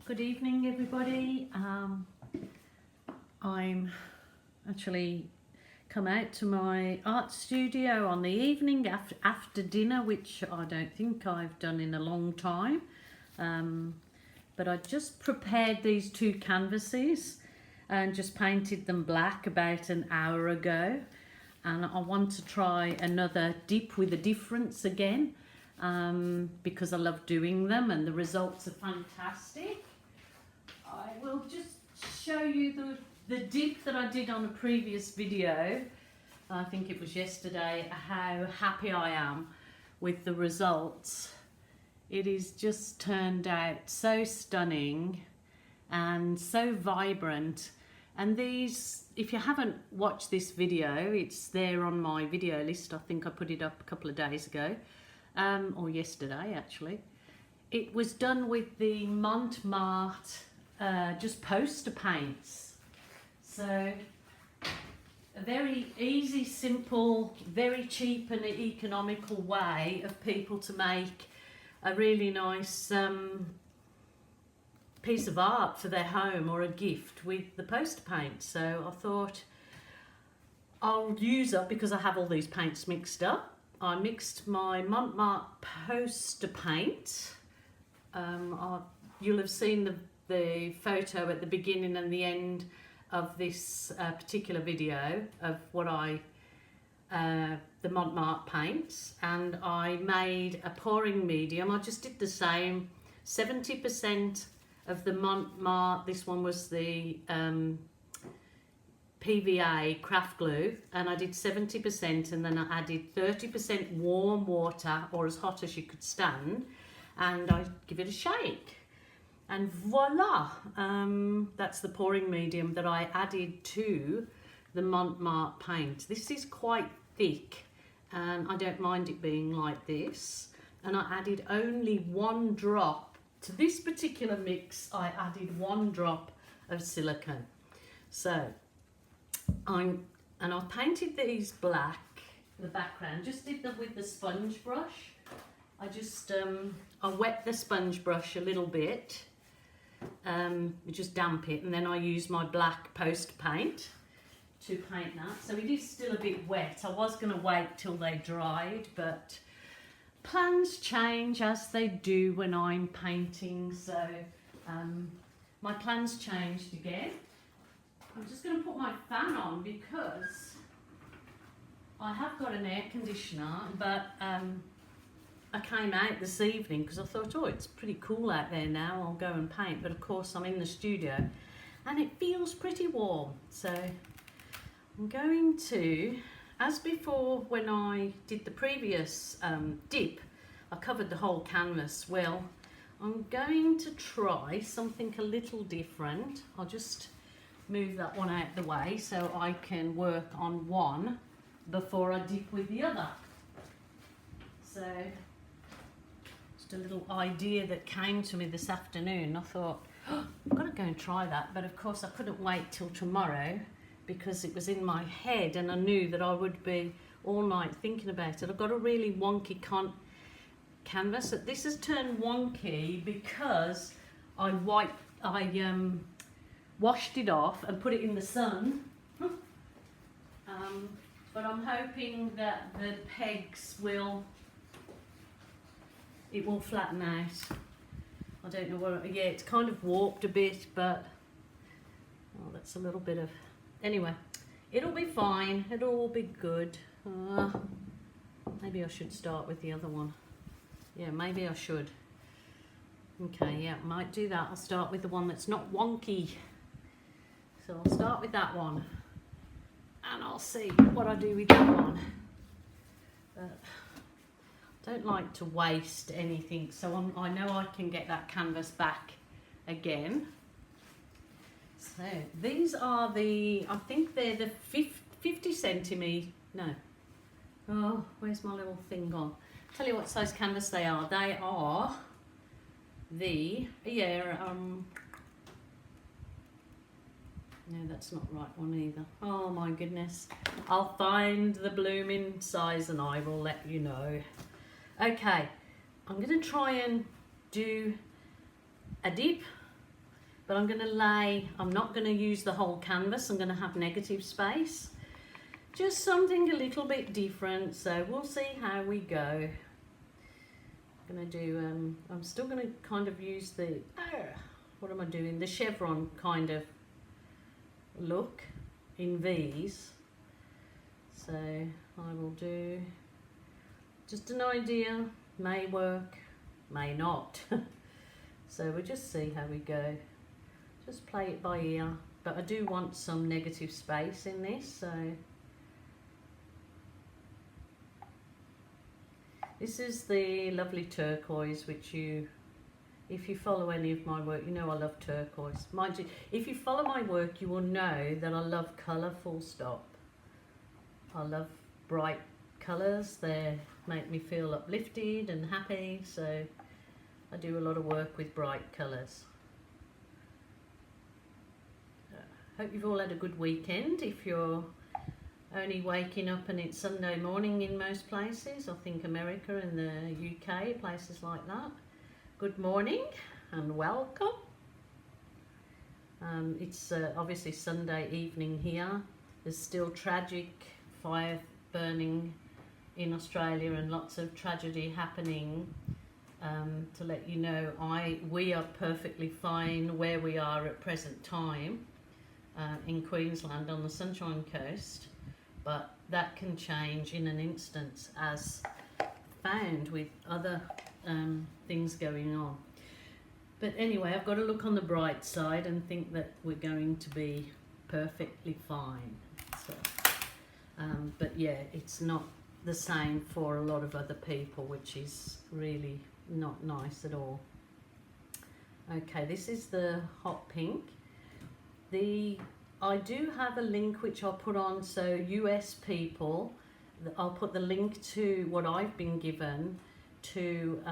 Good evening, everybody. I'm actually come out to my art studio on the evening after dinner, which I don't think I've done in a long time. But I just prepared these two canvases and just painted them black about an hour ago. And I want to try another dip with a difference again, because I love doing them and the results are fantastic. I will just show you the dip that I did on a previous video. I think it was yesterday, how happy I am with the results. It is just turned out so stunning and so vibrant. And these, if you haven't watched this video, it's there on my video list. I think I put it up a couple of days ago, or yesterday actually. It was done with the Mont, just poster paints. So a very easy, simple, very cheap and economical way of people to make a really nice piece of art for their home or a gift with the poster paint. So I thought I'll use up, because I have all these paints mixed up, I mixed my Mont poster paint. You'll have seen the photo at the beginning and the end of this particular video of what the Mont paints, and I made a pouring medium. I just did the same, 70% of the Mont, this one was the PVA craft glue, and I did 70%, and then I added 30% warm water, or as hot as you could stand, and I give it a shake. And voila, that's the pouring medium that I added to the Mont paint. This is quite thick, and I don't mind it being like this. And I added only 1 drop. To this particular mix, I added 1 drop of silicone. So, I painted these black, the background, just did them with the sponge brush. I just, I wet the sponge brush a little bit, just damp it, and then I use my black poster paint to paint that. So it is still a bit wet. I was going to wait till they dried, but plans change as they do when I'm painting. So my plans changed again. I'm just going to put my fan on because I have got an air conditioner, but I came out this evening because I thought, oh, it's pretty cool out there now, I'll go and paint. But of course I'm in the studio and it feels pretty warm. So I'm going to, as before when I did the previous dip, I covered the whole canvas. Well, I'm going to try something a little different. I'll just move that one out the way so I can work on one before I dip with the other. So a little idea that came to me this afternoon. I thought, oh, I've got to go and try that, but of course I couldn't wait till tomorrow because it was in my head and I knew that I would be all night thinking about it. I've got a really wonky canvas. This has turned wonky because I washed it off and put it in the sun, but I'm hoping that the pegs will flatten out. I don't know what, yeah, it's kind of warped a bit, but oh, that's a little bit of, anyway, it'll be fine, it'll all be good. Maybe I should start with the other one. Yeah, maybe I should. Okay, yeah, might do that. I'll start with the one that's not wonky. So I'll start with that one and I'll see what I do with that one. But don't like to waste anything, so I know I can get that canvas back again. So these are the, I think they're the 50 centimetre, no, Oh, where's my little thing gone? Tell you what size canvas they are. They are the, yeah, no, that's not right one either. Oh my goodness. I'll find the blooming size and I will let you know. Okay, I'm going to try and do a dip, but I'm going to I'm not going to use the whole canvas. I'm going to have negative space. Just something a little bit different, so we'll see how we go. I'm going to do, I'm still going to kind of use the, what am I doing? The chevron kind of look in V's. So I will do just an idea, may work, may not. So we'll just see how we go. Just play it by ear, but I do want some negative space in this, so this is the lovely turquoise, which if you follow any of my work, you know I love turquoise. Mind you, if you follow my work, you will know that I love colour, full stop. I love bright colours. They make me feel uplifted and happy, so I do a lot of work with bright colours. Hope you've all had a good weekend. If you're only waking up and it's Sunday morning in most places, I think America and the UK, places like that, good morning and welcome. It's obviously Sunday evening here. There's still tragic fire burning in Australia and lots of tragedy happening. To let you know, we are perfectly fine where we are at present time in Queensland on the Sunshine Coast, but that can change in an instant, as found with other things going on. But anyway, I've got to look on the bright side and think that we're going to be perfectly fine. So, but yeah, it's not the same for a lot of other people, which is really not nice at all. Okay, this is the hot pink. I do have a link which I'll put on, so US people, I'll put the link to what I've been given to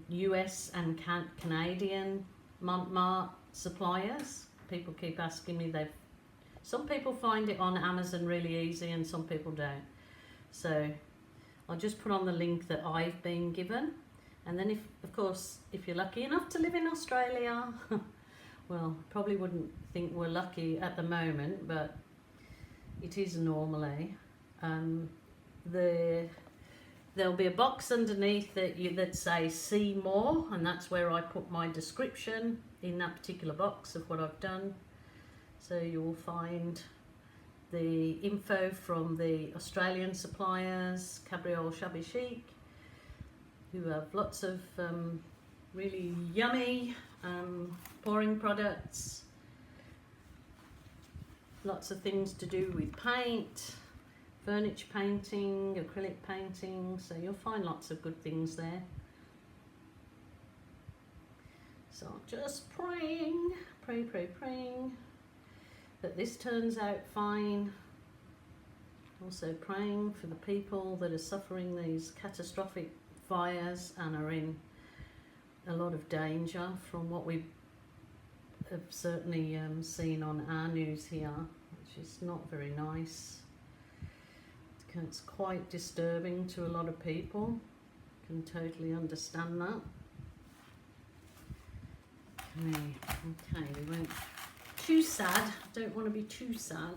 US and Canadian Mont suppliers. People keep asking me, some people find it on Amazon really easy and some people don't. So I'll just put on the link that I've been given. And then of course, if you're lucky enough to live in Australia, well, probably wouldn't think we're lucky at the moment, but it is normally. There'll be a box underneath that says see more, and that's where I put my description in that particular box of what I've done. So you will find the info from the Australian suppliers, Cabriole Shabby Chic, who have lots of really yummy pouring products, lots of things to do with paint, furniture painting, acrylic painting, so you'll find lots of good things there. So I'm just praying that this turns out fine. Also praying for the people that are suffering these catastrophic fires and are in a lot of danger from what we have certainly seen on our news here, which is not very nice. It's quite disturbing to a lot of people. Can totally understand that. Okay, we went too sad. Don't want to be too sad.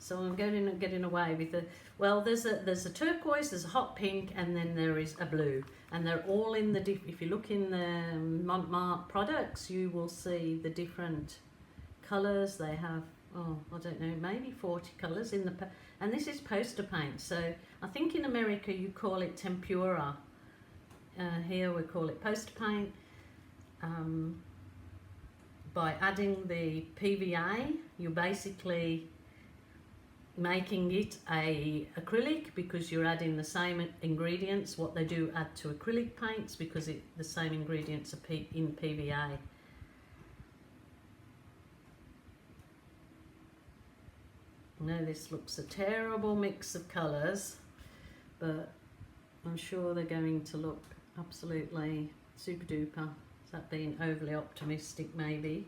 So I'm getting away with the, well, there's a turquoise, there's a hot pink, and then there is a blue, and they're all in the if you look in the Mont products, you will see the different colours. They have, oh, I don't know, maybe 40 colours in the, and this is poster paint. So I think in America you call it tempera. Here we call it poster paint. By adding the PVA, you're basically making it a acrylic, because you're adding the same ingredients what they do add to acrylic paints, because the same ingredients are in PVA. Now this looks a terrible mix of colours, but I'm sure they're going to look absolutely super duper. Is that being overly optimistic maybe?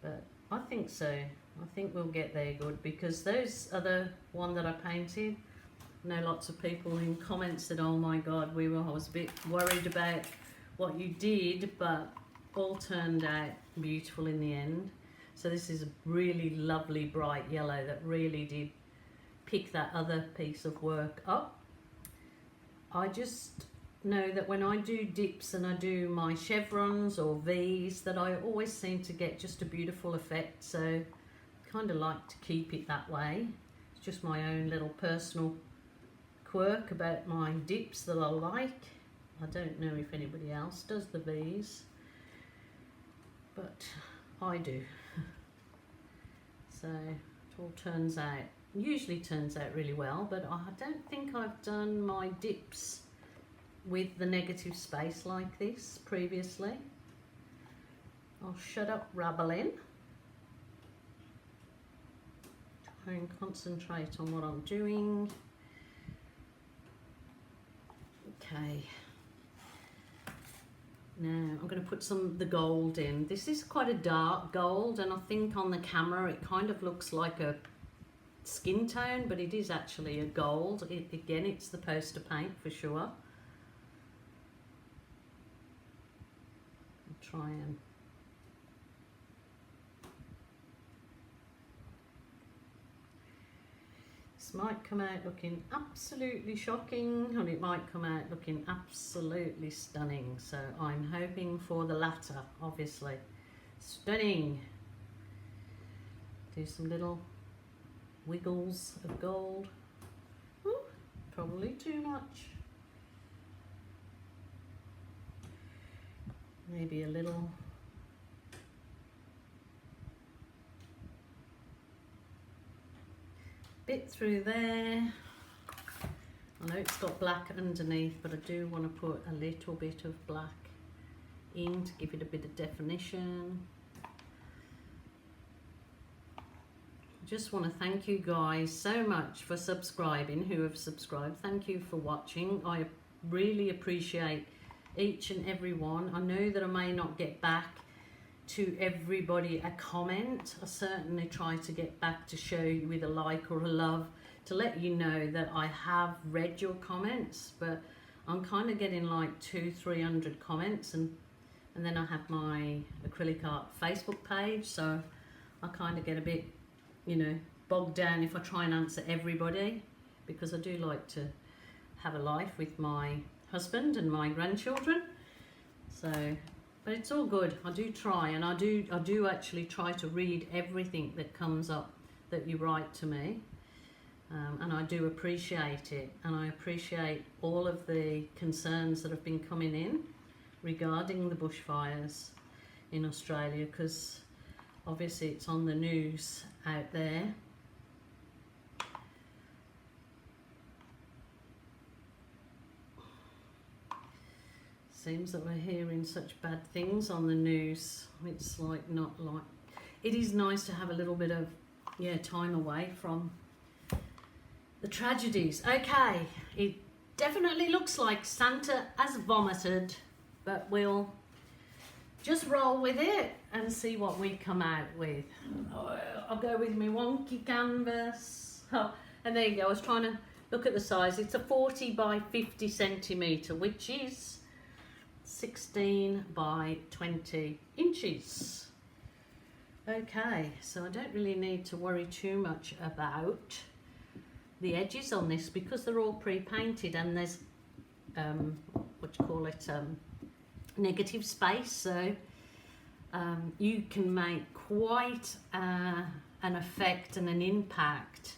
But I think so. I think we'll get there good, because those are the one that I painted. I know lots of people in comments said, oh my god, I was a bit worried about what you did, but all turned out beautiful in the end. So this is a really lovely bright yellow that really did pick that other piece of work up. I just know that when I do dips and I do my chevrons or V's, that I always seem to get just a beautiful effect, so kind of like to keep it that way. It's just my own little personal quirk about my dips that I like. I don't know if anybody else does the V's, but I do. So it all usually turns out really well, but I don't think I've done my dips with the negative space like this previously. I'll shut up rabbling. Try and concentrate on what I'm doing. Okay. Now I'm going to put some of the gold in. This is quite a dark gold, and I think on the camera it kind of looks like a skin tone, but it is actually a gold. Again, it's the poster paint for sure. I'll try and this might come out looking absolutely shocking, and it might come out looking absolutely stunning, so I'm hoping for the latter, obviously. Stunning. Do some little wiggles of gold. Ooh, probably too much. Maybe a little. Bit through there. I know it's got black underneath, but I do want to put a little bit of black in to give it a bit of definition. Just want to thank you guys so much for subscribing, who have subscribed. Thank you for watching. I really appreciate each and every one. I know that I may not get back to everybody a comment. I certainly try to get back to show you with a like or a love to let you know that I have read your comments, but I'm kind of getting like 200-300 comments, and then I have my acrylic art Facebook page, so I kind of get a bit, you know, bogged down if I try and answer everybody, because I do like to have a life with my husband and my grandchildren. So but it's all good. I do try, and I do actually try to read everything that comes up that you write to me, and I do appreciate it, and I appreciate all of the concerns that have been coming in regarding the bushfires in Australia, because obviously it's on the news out there. Seems that we're hearing such bad things on the news. It's like not like, it is nice to have a little bit of time away from the tragedies. Okay, it definitely looks like Santa has vomited, but we'll just roll with it and see what we come out with. I'll go with my wonky canvas. Oh, and there you go. I was trying to look at the size. It's a 40 by 50 centimetre, which is 16 by 20 inches. Okay, so I don't really need to worry too much about the edges on this, because they're all pre-painted, and there's negative space, so you can make quite an effect and an impact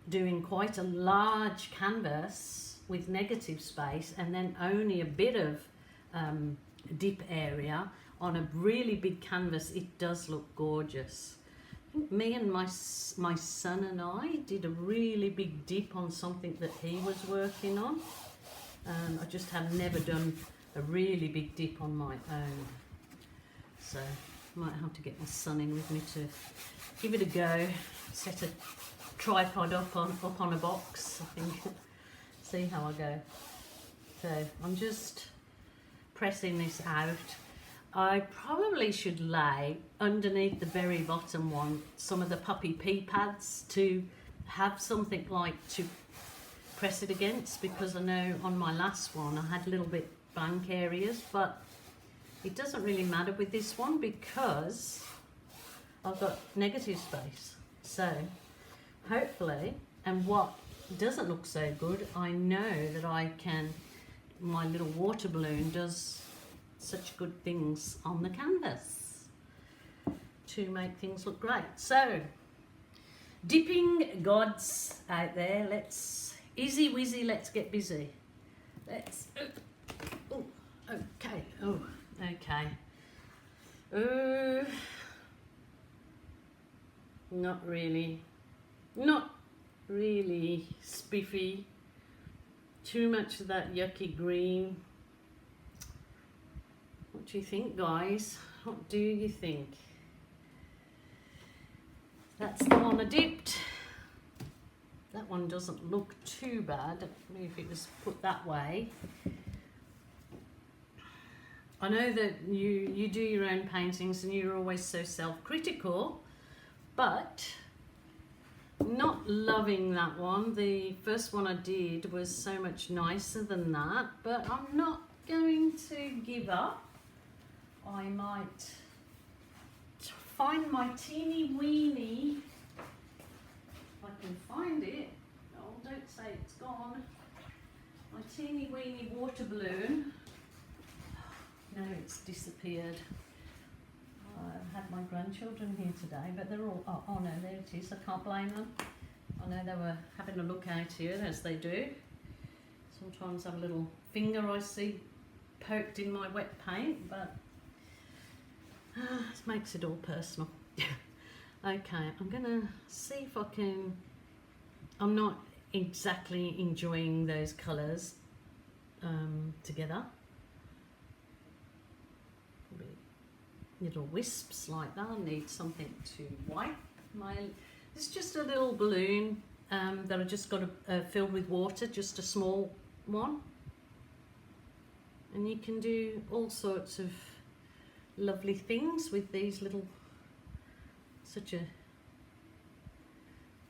doing quite a large canvas with negative space, and then only a bit of dip area on a really big canvas. It does look gorgeous. I think me and my son and I did a really big dip on something that he was working on. I just have never done a really big dip on my own, so I might have to get my son in with me to give it a go. Set a tripod up on a box. I think see how I go. So I'm just pressing this out. I probably should lay underneath the very bottom one some of the puppy pea pads to have something like to press it against, because I know on my last one I had a little bit blank areas, but it doesn't really matter with this one because I've got negative space. So hopefully, and what doesn't look so good, I know that I can, my little water balloon does such good things on the canvas to make things look great. So dipping gods out there, let's easy wizzy, let's get busy. Let's oh, okay, oh okay, not really spiffy, too much of that yucky green. What do you think, guys? What do you think? That's the one I dipped. That one doesn't look too bad if it was put that way. I know that you do your own paintings and you're always so self-critical, but not loving that one. The first one I did was so much nicer than that, but I'm not going to give up. I might find my teeny weeny, if I can find it. Oh, don't say it's gone. My teeny weeny water balloon. No, it's disappeared. I've had my grandchildren here today, but they're all, oh no, there it is. I can't blame them. I know they were having a look out here, as they do. Sometimes I have a little finger I see poked in my wet paint, but it makes it all personal. Okay, I'm gonna see if I can, I'm not exactly enjoying those colours together. Little wisps like that. I need something to wipe my, it's just a little balloon that I just got filled with water, just a small one. And you can do all sorts of lovely things with these little, such a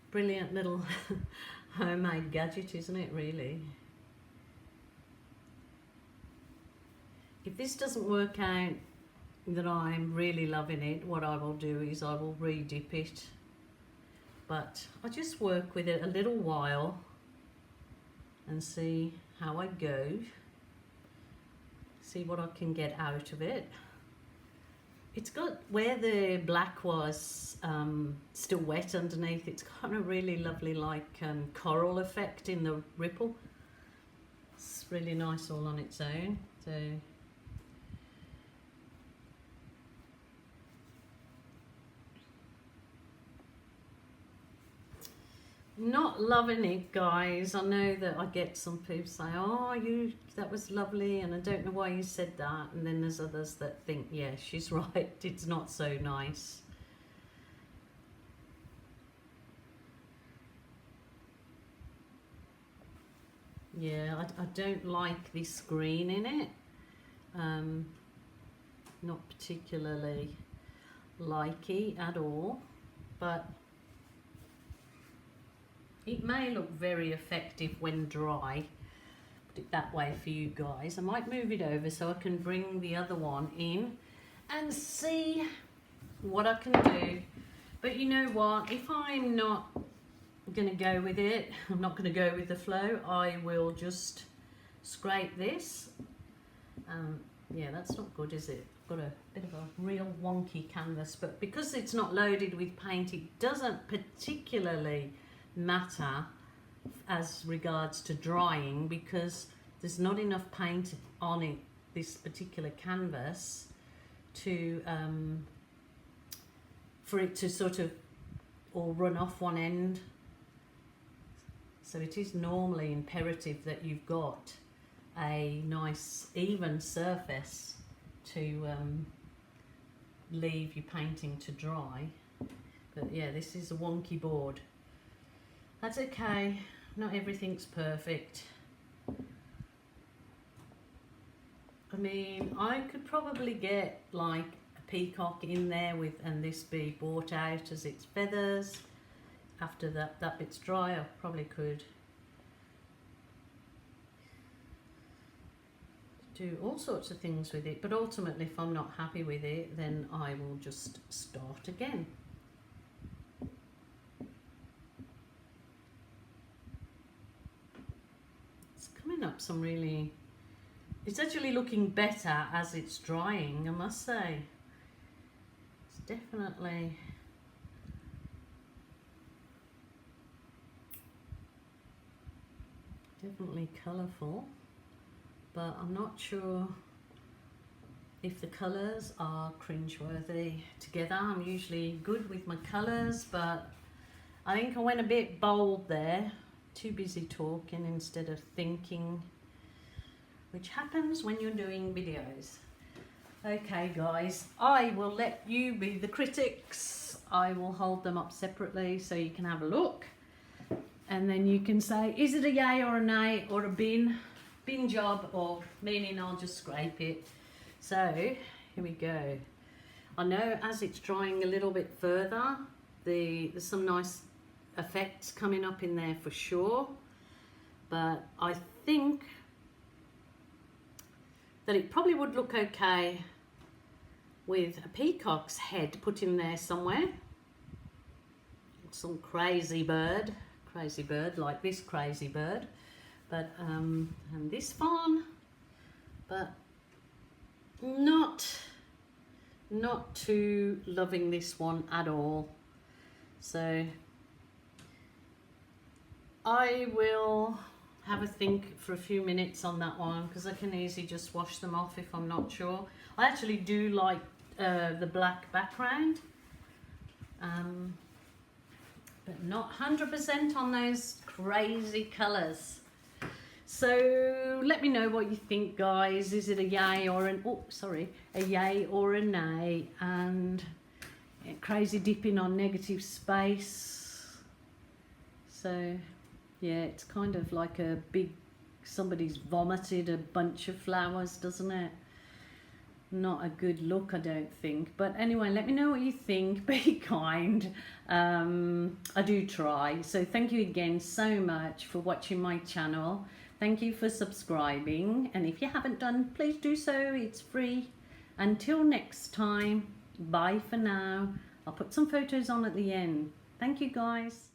brilliant little homemade gadget, isn't it, really? If this doesn't work out that I'm really loving it, what I will do is I will re-dip it, but I just work with it a little while and see how I go, see what I can get out of it. It's got, where the black was still wet underneath, it's got a really lovely like coral effect in the ripple. It's really nice all on its own. So not loving it, guys. I know that I get some people say, oh, that was lovely, and I don't know why you said that, and then there's others that think, yeah, she's right, it's not so nice. Yeah, I don't like this green in it, not particularly likey at all, but it may look very effective when dry. Put it that way for you guys. I might move it over so I can bring the other one in and see what I can do. But you know what, if I'm not going to go with it, I'm not going to go with the flow, I will just scrape this. Yeah, that's not good, is it? I've got a bit of a real wonky canvas, but because it's not loaded with paint, it doesn't particularly matter as regards to drying, because there's not enough paint on it, this particular canvas, to for it to sort of all run off one end. So it is normally imperative that you've got a nice even surface to leave your painting to dry. But yeah, this is a wonky board. That's okay, not everything's perfect. mean, I could probably get like a peacock in there with, and this be bought out as its feathers. After that bit's dry, I probably could do all sorts of things with it, but ultimately if I'm not happy with it, then I will just start again. It's coming up some really, it's actually looking better as it's drying, I must say. It's definitely colourful, but I'm not sure if the colours are cringeworthy together. I'm usually good with my colours, but I think I went a bit bold there, too busy talking instead of thinking, which happens when you're doing videos. Okay guys, I will let you be the critics. I will hold them up separately so you can have a look, and then you can say, is it a yay or a nay or a bin job, or meaning I'll just scrape it. So here we go. I know as it's drying a little bit further, there's some nice effects coming up in there for sure, but I think that it probably would look okay with a peacock's head put in there somewhere. Some crazy bird like this crazy bird, but and this fawn, but not too loving this one at all. So I will have a think for a few minutes on that one, because I can easily just wash them off if I'm not sure. I actually do like the black background, but not 100% on those crazy colours. So let me know what you think, guys. Is it a yay or a yay or a nay? And crazy dipping on negative space. So yeah, it's kind of like a big, somebody's vomited a bunch of flowers, doesn't it? Not a good look, I don't think. But anyway, let me know what you think. Be kind. I do try. So thank you again so much for watching my channel. Thank you for subscribing. And if you haven't done, please do so. It's free. Until next time, bye for now. I'll put some photos on at the end. Thank you, guys.